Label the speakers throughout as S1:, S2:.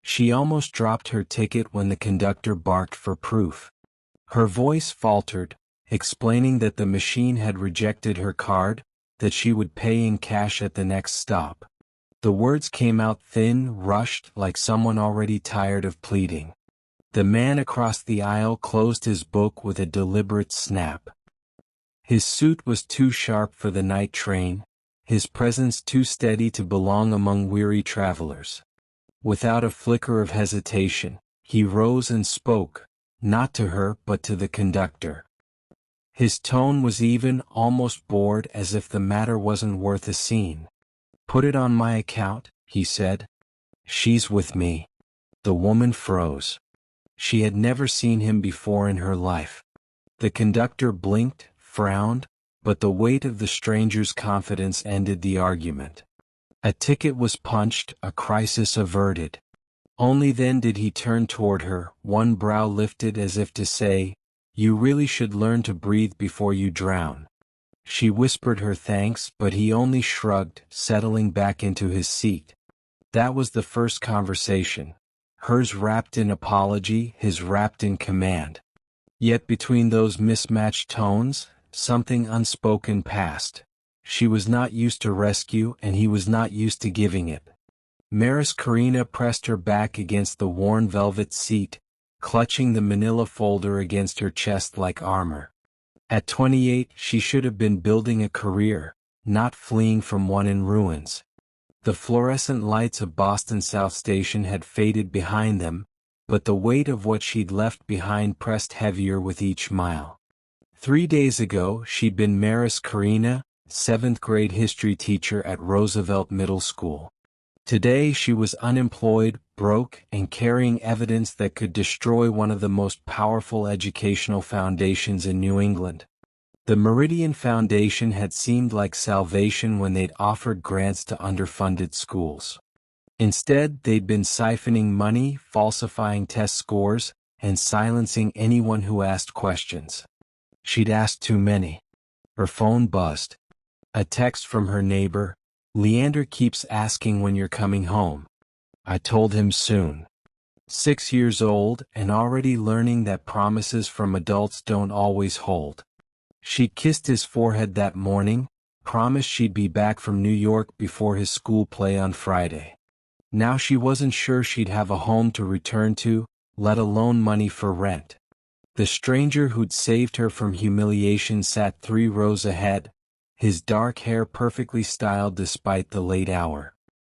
S1: She almost dropped her ticket when the conductor barked for proof. Her voice faltered, explaining that the machine had rejected her card, that she would pay in cash at the next stop. The words came out thin, rushed, like someone already tired of pleading. The man across the aisle closed his book with a deliberate snap. His suit was too sharp for the night train, his presence too steady to belong among weary travelers. Without a flicker of hesitation, he rose and spoke, not to her but to the conductor. His tone was even, almost bored, as if the matter wasn't worth a scene. "Put it on my account," he said. "She's with me." The woman froze. She had never seen him before in her life. The conductor blinked, frowned, but the weight of the stranger's confidence ended the argument. A ticket was punched, a crisis averted. Only then did he turn toward her, one brow lifted as if to say, "You really should learn to breathe before you drown." She whispered her thanks, but he only shrugged, settling back into his seat. That was the first conversation. Hers wrapped in apology, his wrapped in command. Yet between those mismatched tones, something unspoken passed. She was not used to rescue, and he was not used to giving it. Maris Karina pressed her back against the worn velvet seat, clutching the manila folder against her chest like armor. At 28, she should have been building a career, not fleeing from one in ruins. The fluorescent lights of Boston South Station had faded behind them, but the weight of what she'd left behind pressed heavier with each mile. 3 days ago, she'd been Maris Karina, 7th grade history teacher at Roosevelt Middle School. Today she was unemployed, broke, and carrying evidence that could destroy one of the most powerful educational foundations in New England. The Meridian Foundation had seemed like salvation when they'd offered grants to underfunded schools. Instead, they'd been siphoning money, falsifying test scores, and silencing anyone who asked questions. She'd asked too many. Her phone buzzed. A text from her neighbor: "Leander keeps asking when you're coming home. I told him soon." 6 years old and already learning that promises from adults don't always hold. She kissed his forehead that morning, promised she'd be back from New York before his school play on Friday. Now she wasn't sure she'd have a home to return to, let alone money for rent. The stranger who'd saved her from humiliation sat 3 rows ahead, his dark hair perfectly styled despite the late hour.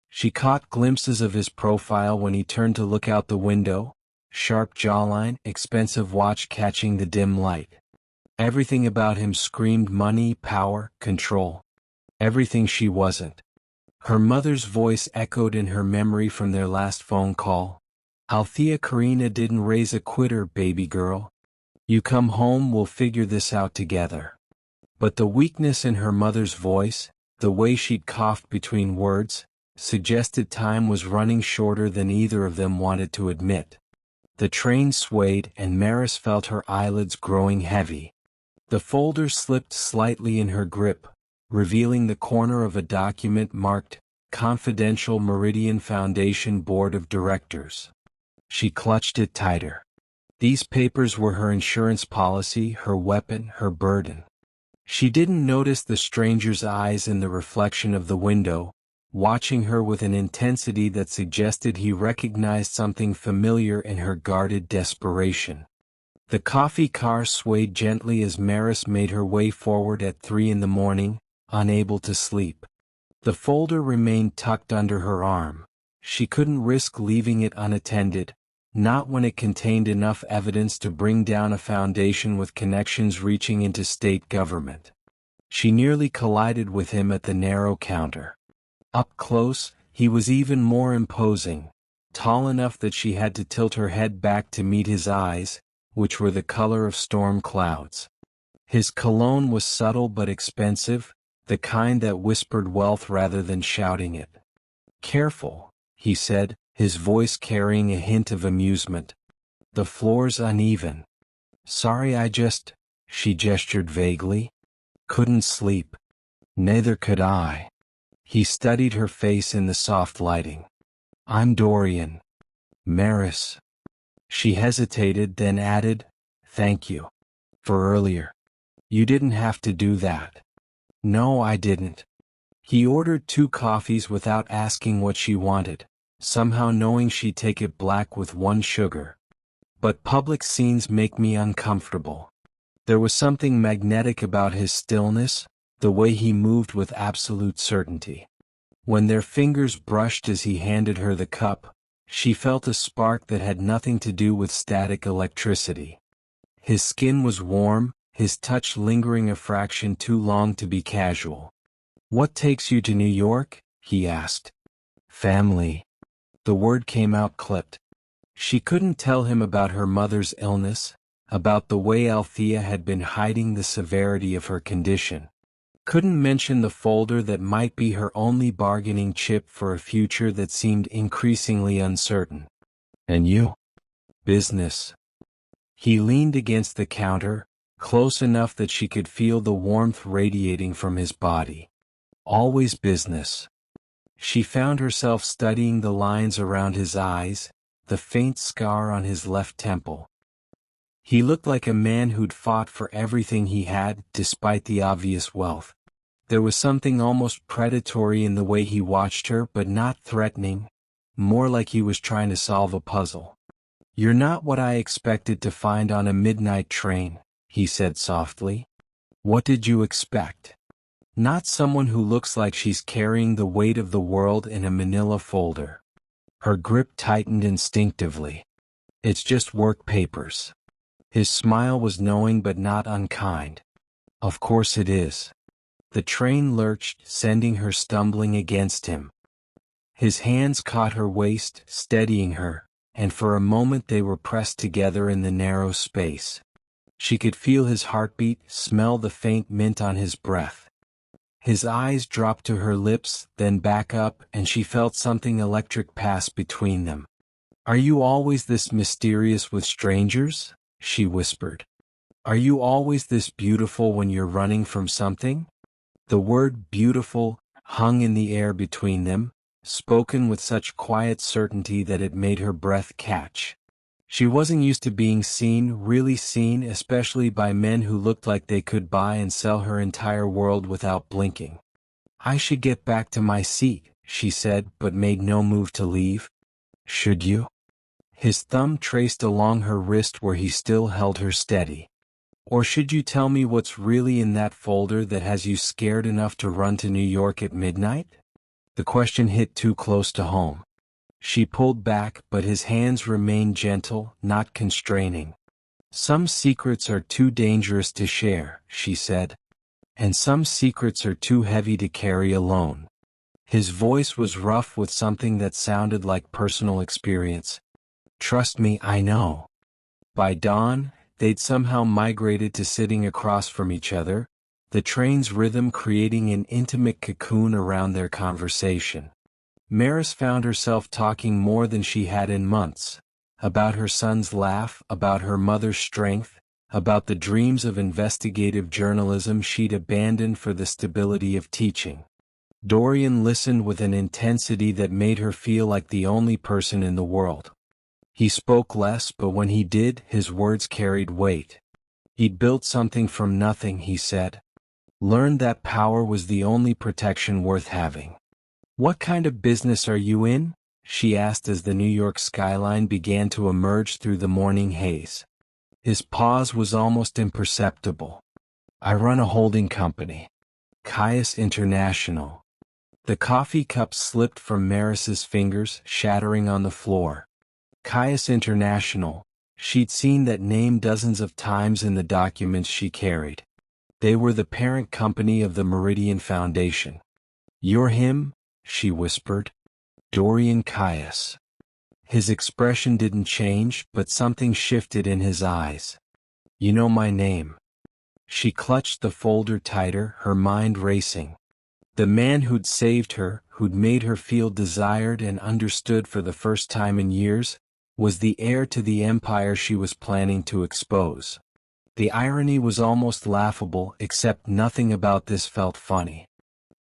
S1: She caught glimpses of his profile when he turned to look out the window, sharp jawline, expensive watch catching the dim light. Everything about him screamed money, power, control. Everything she wasn't. Her mother's voice echoed in her memory from their last phone call. "Althea Karina didn't raise a quitter, baby girl. You come home, we'll figure this out together." But the weakness in her mother's voice, the way she'd coughed between words, suggested time was running shorter than either of them wanted to admit. The train swayed and Maris felt her eyelids growing heavy. The folder slipped slightly in her grip, revealing the corner of a document marked "Confidential Meridian Foundation Board of Directors." She clutched it tighter. These papers were her insurance policy, her weapon, her burden. She didn't notice the stranger's eyes in the reflection of the window, watching her with an intensity that suggested he recognized something familiar in her guarded desperation. The coffee car swayed gently as Maris made her way forward at 3 in the morning, unable to sleep. The folder remained tucked under her arm. She couldn't risk leaving it unattended, not when it contained enough evidence to bring down a foundation with connections reaching into state government. She nearly collided with him at the narrow counter. Up close, he was even more imposing, tall enough that she had to tilt her head back to meet his eyes, which were the color of storm clouds. His cologne was subtle but expensive, the kind that whispered wealth rather than shouting it. "Careful," he said, his voice carrying a hint of amusement. "The floor's uneven." "Sorry, she gestured vaguely. "Couldn't sleep." "Neither could I." He studied her face in the soft lighting. "I'm Dorian." Maris. She hesitated, then added, "Thank you. For earlier. You didn't have to do that." "No, I didn't." He ordered 2 coffees without asking what she wanted, somehow knowing she'd take it black with 1 sugar. But public scenes make me uncomfortable. There was something magnetic about his stillness, the way he moved with absolute certainty. When their fingers brushed as he handed her the cup, she felt a spark that had nothing to do with static electricity. His skin was warm, his touch lingering a fraction too long to be casual. "What takes you to New York?" he asked. "Family." The word came out clipped. She couldn't tell him about her mother's illness, about the way Althea had been hiding the severity of her condition. Couldn't mention the folder that might be her only bargaining chip for a future that seemed increasingly uncertain. "And you?" "Business." He leaned against the counter, close enough that she could feel the warmth radiating from his body. "Always business." She found herself studying the lines around his eyes, the faint scar on his left temple. He looked like a man who'd fought for everything he had, despite the obvious wealth. There was something almost predatory in the way he watched her, but not threatening, more like he was trying to solve a puzzle. "You're not what I expected to find on a midnight train," he said softly. "What did you expect?" "Not someone who looks like she's carrying the weight of the world in a manila folder." Her grip tightened instinctively. "It's just work papers." His smile was knowing but not unkind. "Of course it is." The train lurched, sending her stumbling against him. His hands caught her waist, steadying her, and for a moment they were pressed together in the narrow space. She could feel his heartbeat, smell the faint mint on his breath. His eyes dropped to her lips, then back up, and she felt something electric pass between them. "Are you always this mysterious with strangers?" she whispered. "Are you always this beautiful when you're running from something?" The word beautiful hung in the air between them, spoken with such quiet certainty that it made her breath catch. She wasn't used to being seen, really seen, especially by men who looked like they could buy and sell her entire world without blinking. "I should get back to my seat," she said, but made no move to leave. "Should you?" His thumb traced along her wrist where he still held her steady. "Or should you tell me what's really in that folder that has you scared enough to run to New York at midnight?" The question hit too close to home. She pulled back, but his hands remained gentle, not constraining. "Some secrets are too dangerous to share," she said. "And some secrets are too heavy to carry alone." His voice was rough with something that sounded like personal experience. "Trust me, I know." By dawn, they'd somehow migrated to sitting across from each other, the train's rhythm creating an intimate cocoon around their conversation. Maris found herself talking more than she had in months, about her son's laugh, about her mother's strength, about the dreams of investigative journalism she'd abandoned for the stability of teaching. Dorian listened with an intensity that made her feel like the only person in the world. He spoke less, but when he did, his words carried weight. He'd built something from nothing, he said. Learned that power was the only protection worth having. "What kind of business are you in?" she asked as the New York skyline began to emerge through the morning haze. His pause was almost imperceptible. "I run a holding company. Caius International." The coffee cup slipped from Maris's fingers, shattering on the floor. Caius International. She'd seen that name dozens of times in the documents she carried. They were the parent company of the Meridian Foundation. "You're him?" she whispered. "Dorian Caius." His expression didn't change, but something shifted in his eyes. "You know my name." She clutched the folder tighter, her mind racing. The man who'd saved her, who'd made her feel desired and understood for the first time in years, was the heir to the empire she was planning to expose. The irony was almost laughable, except nothing about this felt funny.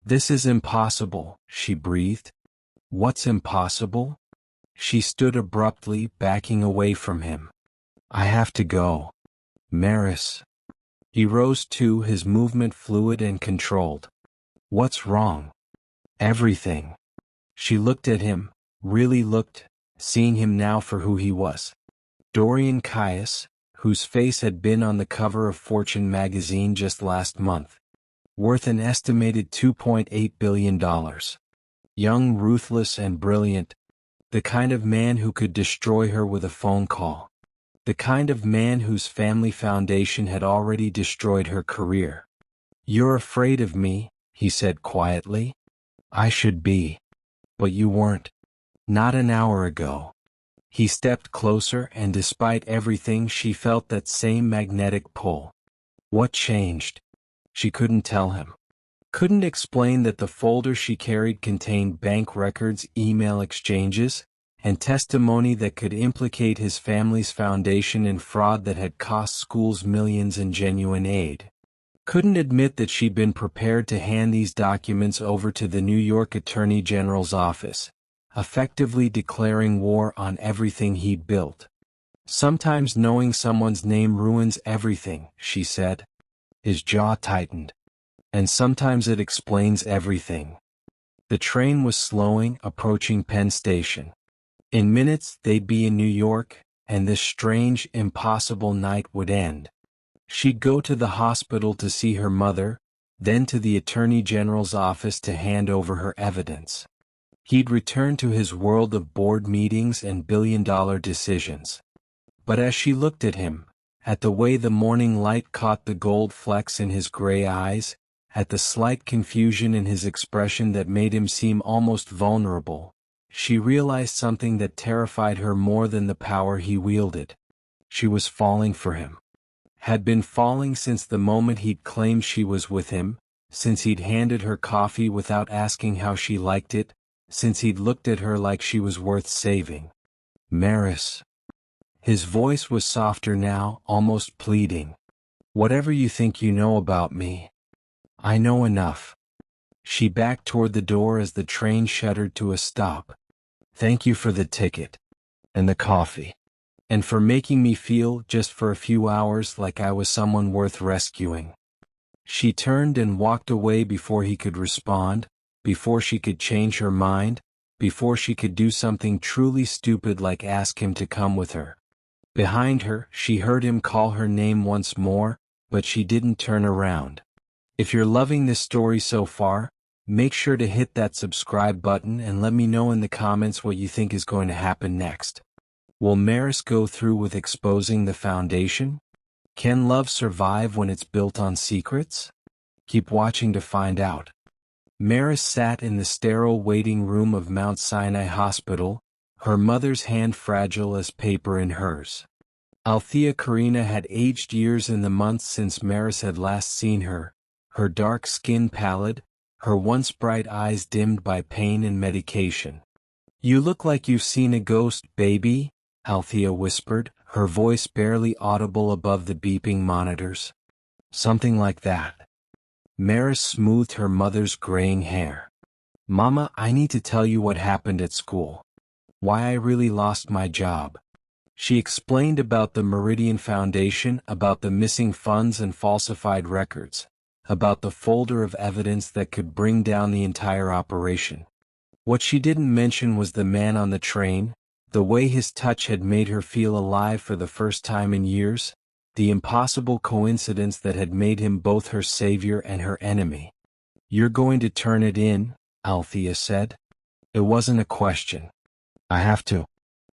S1: "This is impossible," she breathed. "What's impossible?" She stood abruptly, backing away from him. I have to go. Maris. He rose too, his movement fluid and controlled. What's wrong? Everything. She looked at him, really looked, seeing him now for who he was. Dorian Caius, whose face had been on the cover of Fortune magazine just last month. Worth an estimated $2.8 billion. Young, ruthless, and brilliant. The kind of man who could destroy her with a phone call. The kind of man whose family foundation had already destroyed her career. You're afraid of me, he said quietly. I should be. But you weren't. Not an hour ago. He stepped closer, and despite everything she felt that same magnetic pull. What changed? She couldn't tell him. Couldn't explain that the folder she carried contained bank records, email exchanges, and testimony that could implicate his family's foundation in fraud that had cost schools millions in genuine aid. Couldn't admit that she'd been prepared to hand these documents over to the New York Attorney General's office, effectively declaring war on everything he'd built. Sometimes knowing someone's name ruins everything, she said. His jaw tightened. And sometimes it explains everything. The train was slowing, approaching Penn Station. In minutes they'd be in New York, and this strange, impossible night would end. She'd go to the hospital to see her mother, then to the Attorney General's office to hand over her evidence. He'd return to his world of board meetings and billion-dollar decisions. But as she looked at him, at the way the morning light caught the gold flecks in his gray eyes, at the slight confusion in his expression that made him seem almost vulnerable, she realized something that terrified her more than the power he wielded. She was falling for him. Had been falling since the moment he'd claimed she was with him, since he'd handed her coffee without asking how she liked it, since he'd looked at her like she was worth saving. Maris. His voice was softer now, almost pleading. Whatever you think you know about me, I know enough. She backed toward the door as the train shuddered to a stop. Thank you for the ticket. And the coffee. And for making me feel, just for a few hours, like I was someone worth rescuing. She turned and walked away before he could respond, before she could change her mind, before she could do something truly stupid like ask him to come with her. Behind her, she heard him call her name once more, but she didn't turn around. If you're loving this story so far, make sure to hit that subscribe button and let me know in the comments what you think is going to happen next. Will Maris go through with exposing the foundation? Can love survive when it's built on secrets? Keep watching to find out. Maris sat in the sterile waiting room of Mount Sinai Hospital, her mother's hand fragile as paper in hers. Althea Karina had aged years in the months since Maris had last seen her, her dark skin pallid, her once bright eyes dimmed by pain and medication. You look like you've seen a ghost, baby, Althea whispered, her voice barely audible above the beeping monitors. Something like that. Maris smoothed her mother's graying hair. Mama, I need to tell you what happened at school. Why I really lost my job. She explained about the Meridian Foundation, about the missing funds and falsified records, about the folder of evidence that could bring down the entire operation. What she didn't mention was the man on the train, the way his touch had made her feel alive for the first time in years, the impossible coincidence that had made him both her savior and her enemy. You're going to turn it in, Althea said. It wasn't a question. I have to.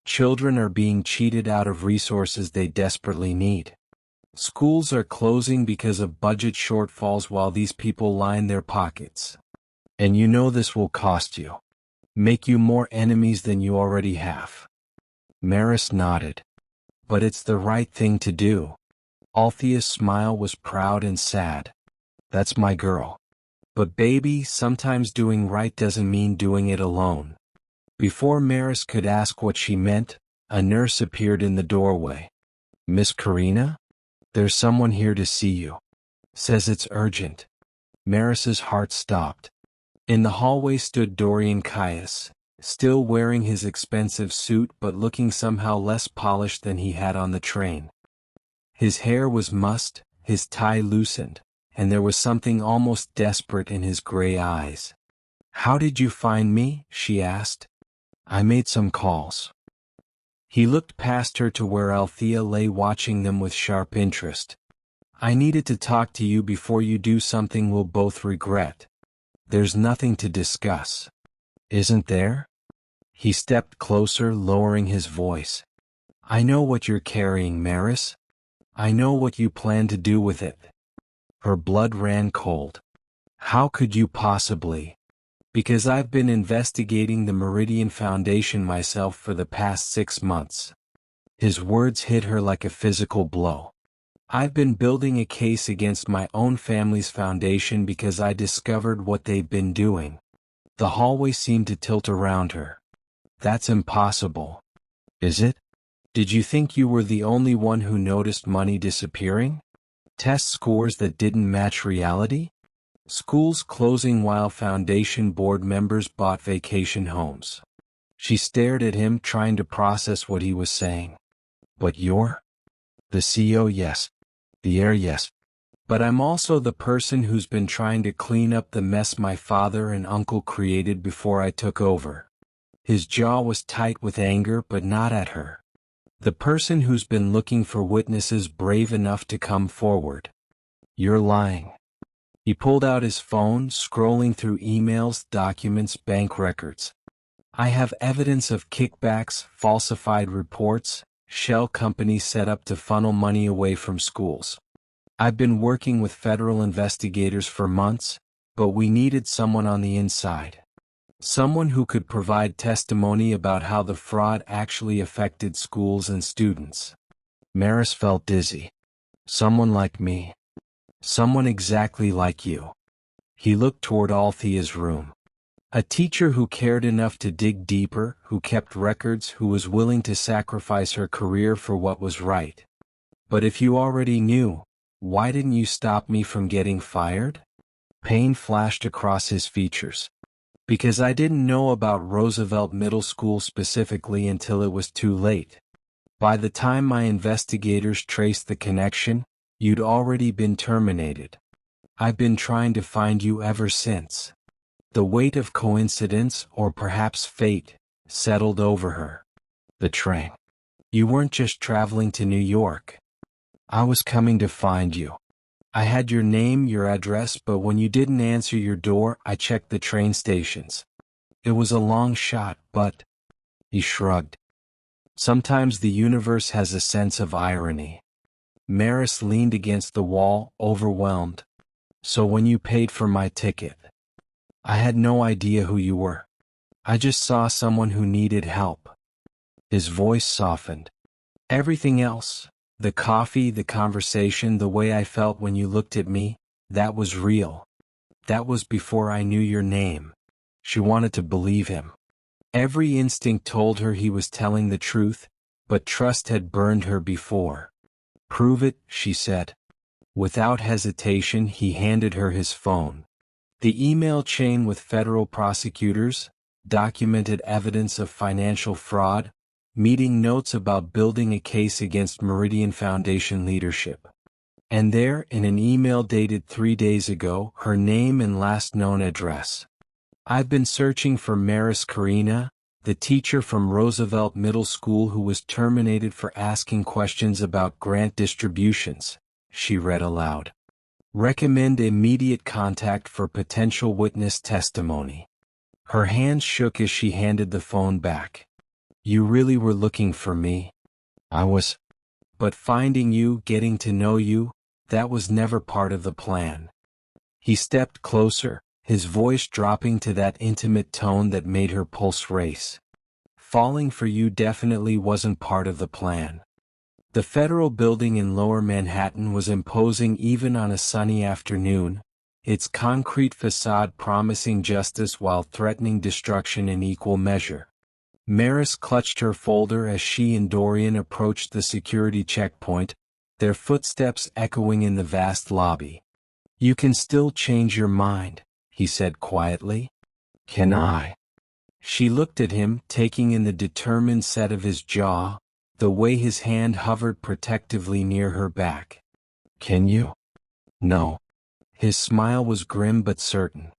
S1: Children are being cheated out of resources they desperately need. Schools are closing because of budget shortfalls while these people line their pockets. And you know this will cost you. Make you more enemies than you already have. Maris nodded. But it's the right thing to do. Althea's smile was proud and sad. That's my girl. But baby, sometimes doing right doesn't mean doing it alone. Before Maris could ask what she meant, a nurse appeared in the doorway. Miss Karina? There's someone here to see you. Says it's urgent. Maris's heart stopped. In the hallway stood Dorian Caius, still wearing his expensive suit but looking somehow less polished than he had on the train. His hair was mussed, his tie loosened, and there was something almost desperate in his gray eyes. "How did you find me?" she asked. "I made some calls." He looked past her to where Althea lay watching them with sharp interest. "I needed to talk to you before you do something we'll both regret. There's nothing to discuss. Isn't there?" He stepped closer, lowering his voice. "I know what you're carrying, Maris. I know what you plan to do with it." Her blood ran cold. "How could you possibly?" "Because I've been investigating the Meridian Foundation myself for the past 6 months. His words hit her like a physical blow. "I've been building a case against my own family's foundation because I discovered what they've been doing." The hallway seemed to tilt around her. "That's impossible." "Is it? Did you think you were the only one who noticed money disappearing? Test scores that didn't match reality? Schools closing while foundation board members bought vacation homes." She stared at him, trying to process what he was saying. "But you're the CEO, yes. The heir, yes. But I'm also the person who's been trying to clean up the mess my father and uncle created before I took over." His jaw was tight with anger, but not at her. "The person who's been looking for witnesses brave enough to come forward." "You're lying." He pulled out his phone, scrolling through emails, documents, bank records. "I have evidence of kickbacks, falsified reports, shell companies set up to funnel money away from schools. I've been working with federal investigators for months, but we needed someone on the inside. Someone who could provide testimony about how the fraud actually affected schools and students." Maris felt dizzy. "Someone like me. Someone exactly like you." He looked toward Althea's room. "A teacher who cared enough to dig deeper, who kept records, who was willing to sacrifice her career for what was right. But if you already knew, why didn't you stop me from getting fired?" Pain flashed across his features. "Because I didn't know about Roosevelt Middle School specifically until it was too late. By the time my investigators traced the connection, you'd already been terminated. I've been trying to find you ever since." The weight of coincidence, or perhaps fate, settled over her. "The train. You weren't just traveling to New York. I was coming to find you. I had your name, your address, but when you didn't answer your door, I checked the train stations. It was a long shot, but—" He shrugged. "Sometimes the universe has a sense of irony." Maris leaned against the wall, overwhelmed. "So when you paid for my ticket, I had no idea who you were. I just saw someone who needed help." His voice softened. "Everything else, the coffee, the conversation, the way I felt when you looked at me, that was real. That was before I knew your name." She wanted to believe him. Every instinct told her he was telling the truth, but trust had burned her before. "Prove it," she said. Without hesitation, he handed her his phone. The email chain with federal prosecutors, documented evidence of financial fraud, meeting notes about building a case against Meridian Foundation leadership. And there, in an email dated 3 days ago, her name and last known address. "I've been searching for Maris Karina, the teacher from Roosevelt Middle School who was terminated for asking questions about grant distributions," she read aloud. "Recommend immediate contact for potential witness testimony." Her hands shook as she handed the phone back. "You really were looking for me?" "I was. But finding you, getting to know you, that was never part of the plan." He stepped closer, his voice dropping to that intimate tone that made her pulse race. "Falling for you definitely wasn't part of the plan." The federal building in Lower Manhattan was imposing even on a sunny afternoon, its concrete facade promising justice while threatening destruction in equal measure. Maris clutched her folder as she and Dorian approached the security checkpoint, their footsteps echoing in the vast lobby. "You can still change your mind," he said quietly. "Can I?" She looked at him, taking in the determined set of his jaw, the way his hand hovered protectively near her back. Can you? No. His smile was grim but certain.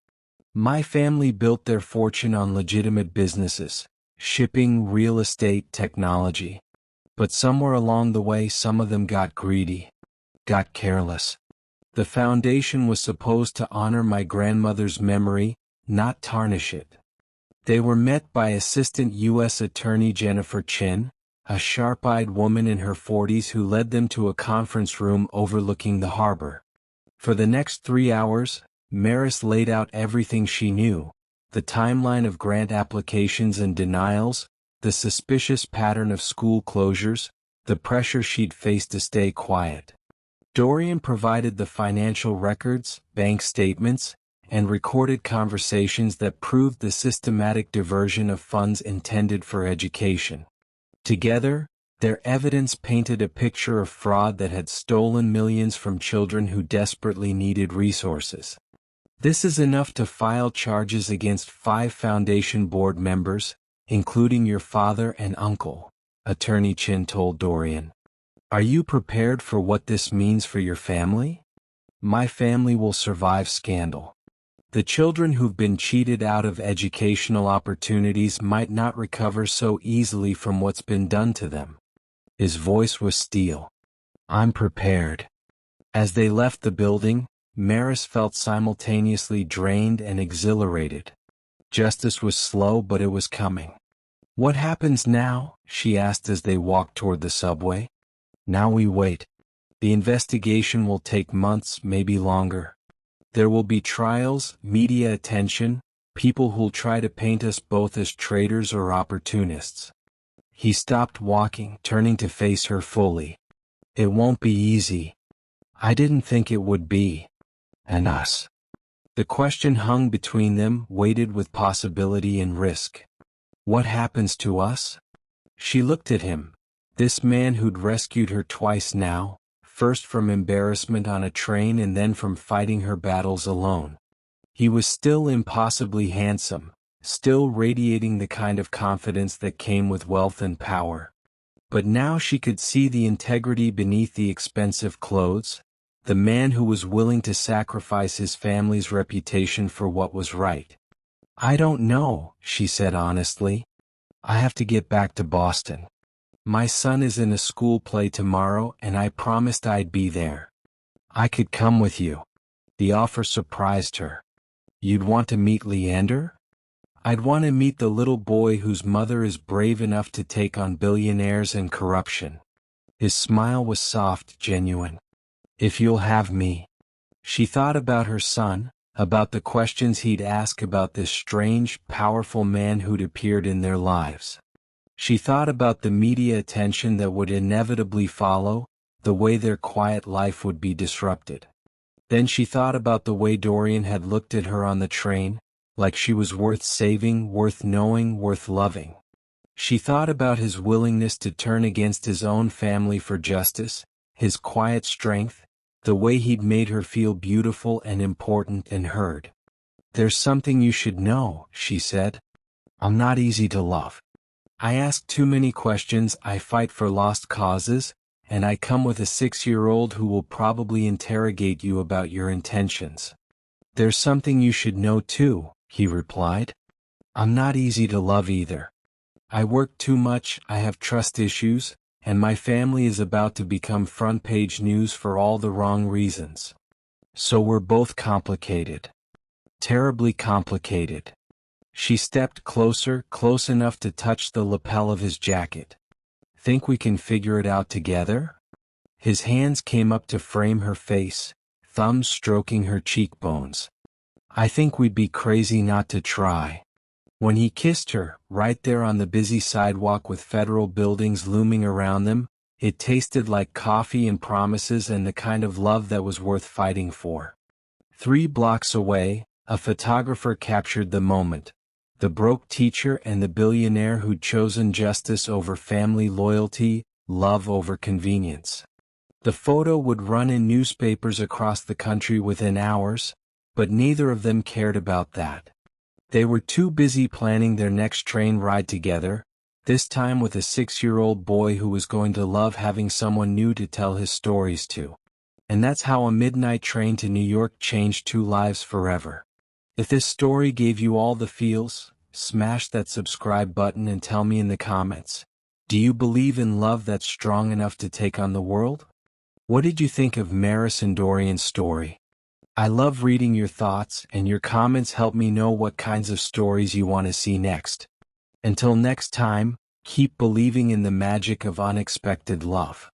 S1: My family built their fortune on legitimate businesses, shipping, real estate, technology. But somewhere along the way some of them got greedy, got careless. The foundation was supposed to honor my grandmother's memory, not tarnish it. They were met by Assistant U.S. Attorney Jennifer Chin, a sharp-eyed woman in her 40s who led them to a conference room overlooking the harbor. For the next 3 hours, Maris laid out everything she knew, the timeline of grant applications and denials, the suspicious pattern of school closures, the pressure she'd faced to stay quiet. Dorian provided the financial records, bank statements, and recorded conversations that proved the systematic diversion of funds intended for education. Together, their evidence painted a picture of fraud that had stolen millions from children who desperately needed resources. This is enough to file charges against 5 Foundation board members, including your father and uncle, Attorney Chin told Dorian. Are you prepared for what this means for your family? My family will survive scandal. The children who've been cheated out of educational opportunities might not recover so easily from what's been done to them. His voice was steel. I'm prepared. As they left the building, Maris felt simultaneously drained and exhilarated. Justice was slow, but it was coming. What happens now? She asked as they walked toward the subway. Now we wait. The investigation will take months, maybe longer. There will be trials, media attention, people who'll try to paint us both as traitors or opportunists. He stopped walking, turning to face her fully. It won't be easy. I didn't think it would be. And us. The question hung between them, weighted with possibility and risk. What happens to us? She looked at him. This man who'd rescued her twice now, first from embarrassment on a train and then from fighting her battles alone. He was still impossibly handsome, still radiating the kind of confidence that came with wealth and power. But now she could see the integrity beneath the expensive clothes, the man who was willing to sacrifice his family's reputation for what was right. I don't know, she said honestly. I have to get back to Boston. My son is in a school play tomorrow and I promised I'd be there. I could come with you. The offer surprised her. You'd want to meet Leander? I'd want to meet the little boy whose mother is brave enough to take on billionaires and corruption. His smile was soft, genuine. If you'll have me. She thought about her son, about the questions he'd ask about this strange, powerful man who'd appeared in their lives. She thought about the media attention that would inevitably follow, the way their quiet life would be disrupted. Then she thought about the way Dorian had looked at her on the train, like she was worth saving, worth knowing, worth loving. She thought about his willingness to turn against his own family for justice, his quiet strength, the way he'd made her feel beautiful and important and heard. There's something you should know, she said. I'm not easy to love. I ask too many questions, I fight for lost causes, and I come with a 6-year-old who will probably interrogate you about your intentions. There's something you should know too, he replied. I'm not easy to love either. I work too much, I have trust issues, and my family is about to become front-page news for all the wrong reasons. So we're both complicated. Terribly complicated. She stepped closer, close enough to touch the lapel of his jacket. Think we can figure it out together? His hands came up to frame her face, thumbs stroking her cheekbones. I think we'd be crazy not to try. When he kissed her, right there on the busy sidewalk with federal buildings looming around them, it tasted like coffee and promises and the kind of love that was worth fighting for. 3 blocks away, a photographer captured the moment. The broke teacher and the billionaire who'd chosen justice over family loyalty, love over convenience. The photo would run in newspapers across the country within hours, but neither of them cared about that. They were too busy planning their next train ride together, this time with a 6-year-old boy who was going to love having someone new to tell his stories to. And that's how a midnight train to New York changed 2 lives forever. If this story gave you all the feels, smash that subscribe button and tell me in the comments. Do you believe in love that's strong enough to take on the world? What did you think of Maris and Dorian's story? I love reading your thoughts, and your comments help me know what kinds of stories you want to see next. Until next time, keep believing in the magic of unexpected love.